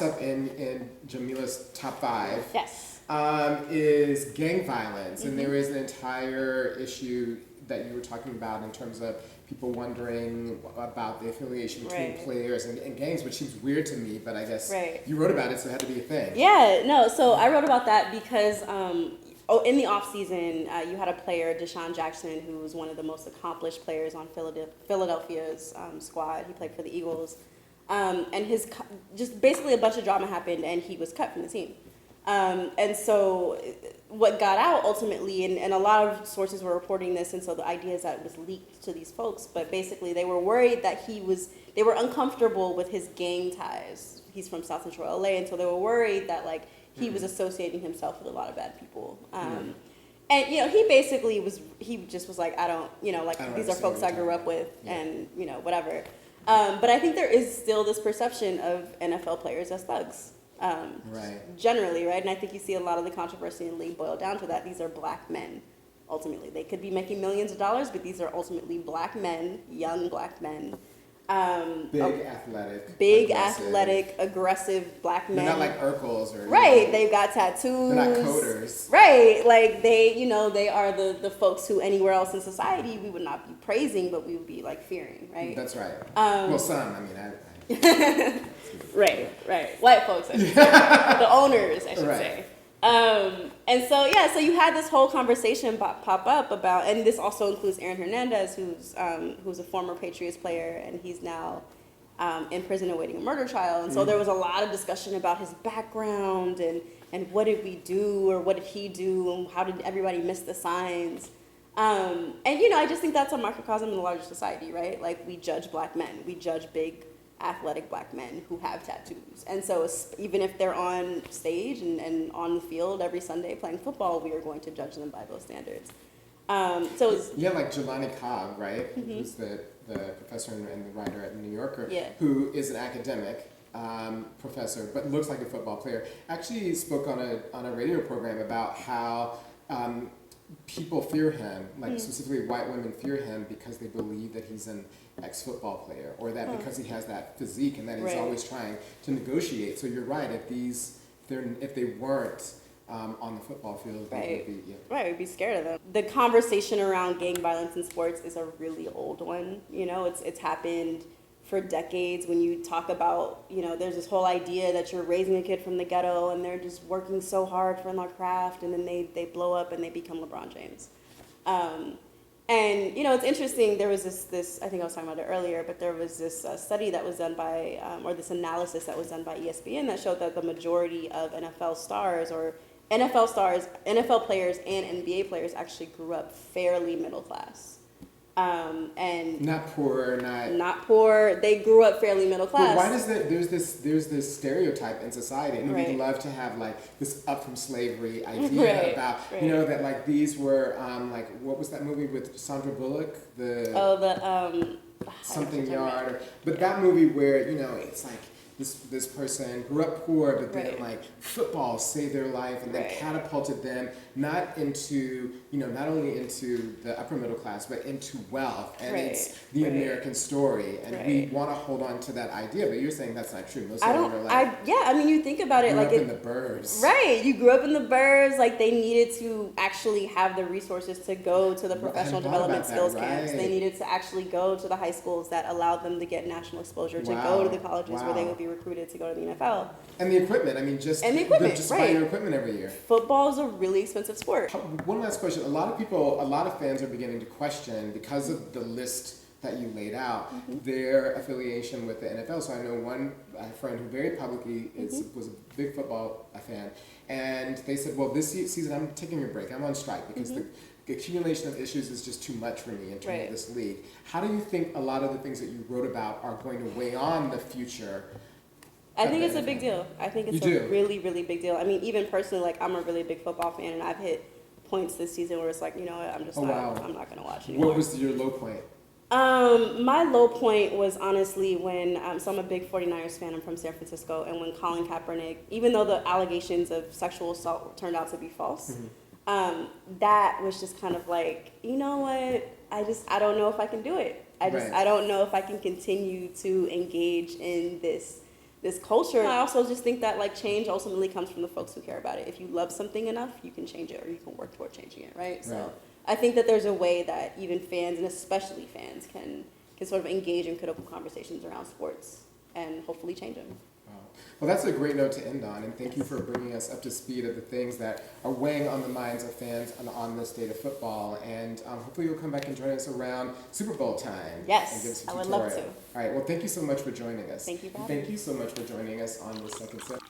Up in Jamilah's top 5 Yes. is gang violence, and there is an entire issue that you were talking about in terms of people wondering about the affiliation between players and gangs, which seems weird to me, but I guess you wrote about it, so it had to be a thing. Yeah, no, so I wrote about that because in the offseason, you had a player, Deshaun Jackson, who was one of the most accomplished players on Philadelphia's squad. He played for the Eagles. And just basically a bunch of drama happened, and he was cut from the team. And so what got out ultimately, and a lot of sources were reporting this, and so the idea is that it was leaked to these folks, but basically they were worried that they were uncomfortable with his gang ties. He's from South Central LA, and so they were worried that like he was associating himself with a lot of bad people. And, he basically just was like, I don't these are folks I grew up with, and, whatever. But I think there is still this perception of NFL players as thugs. Generally, right? And I think you see a lot of the controversy in the league boil down to that. These are black men, ultimately. They could be making millions of dollars, but these are ultimately black men, young black men. Big, athletic, aggressive black men. They're not like Urkels or... Right, they've got tattoos. They're not coders. Right, like they are the folks who anywhere else in society we would not be praising, but we would be like fearing, right? That's right. Well, some, I Right. White folks, I should say. The owners, I should say. And so you had this whole conversation pop up about, and this also includes Aaron Hernandez, who's a former Patriots player, and he's now in prison awaiting a murder trial. And so there was a lot of discussion about his background and what did we do, or what did he do, and how did everybody miss the signs. And I just think that's a microcosm in the larger society, right? Like, we judge black men, we judge big athletic black men who have tattoos, and so even if they're on stage and on the field every Sunday playing football, we are going to judge them by those standards. Like Jelani Cobb, right? Who's the professor and the writer at the New Yorker, who is an academic professor but looks like a football player. Actually spoke on a radio program about how people fear him, like specifically white women fear him because they believe that he's an ex-football player, or that because he has that physique and that he's always trying to negotiate. So you're right, if they weren't on the football field, they would be... we'd be scared of them. The conversation around gang violence in sports is a really old one. It's happened for decades. When you talk about, there's this whole idea that you're raising a kid from the ghetto and they're just working so hard for their craft, and then they blow up and they become LeBron James. And, it's interesting, there was this, I think I was talking about it earlier, but there was this study that was done by, or this analysis that was done by ESPN that showed that the majority of NFL players and NBA players actually grew up fairly middle class. And not poor. They grew up fairly middle class. But why does there's this stereotype in society, and we'd love to have like this up from slavery idea about that like these were like, what was that movie with Sandra Bullock, something yard, but that movie where it's like this person grew up poor, but then like football saved their life and then catapulted them not only into the upper middle class, but into wealth, and it's the American story, and we want to hold on to that idea. But you're saying that's not true. Most of them are like, you think about it, grew like up in the burbs, you grew up in the burbs. Like, they needed to actually have the resources to go to the professional development skills camps. They needed to actually go to the high schools that allowed them to get national exposure, to go to the colleges where they would be recruited to go to the NFL. And the equipment. I mean, just buy your equipment every year. Football is a really expensive sport. One last question. A lot of fans are beginning to question, because of the list that you laid out, their affiliation with the NFL. So I know one friend who very publicly was a big football fan, and they said, well, this season I'm taking a break. I'm on strike because the accumulation of issues is just too much for me in terms of this league. How do you think a lot of the things that you wrote about are going to weigh on the future? I think it's a big deal. I think it's a really, really big deal. I mean, even personally, like, I'm a really big football fan, and I've hit points this season where it's like, I'm not going to watch anymore. What was your low point? My low point was honestly when, so I'm a big 49ers fan, I'm from San Francisco, and when Colin Kaepernick, even though the allegations of sexual assault turned out to be false, that was just kind of like, you know what, I don't know if I can do it. I don't know if I can continue to engage in this this culture. I also just think that like change ultimately comes from the folks who care about it. If you love something enough, you can change it, or you can work toward changing it, right? So I think that there's a way that even fans, and especially fans, can sort of engage in critical conversations around sports and hopefully change them. Well, that's a great note to end on, and thank you for bringing us up to speed of the things that are weighing on the minds of fans on this state of football. And hopefully you'll come back and join us around Super Bowl time. Yes, and give us a I would tutorial. love to. All right, well, thank you so much for joining us. Thank you for having me. Thank you so much for joining us on the second set.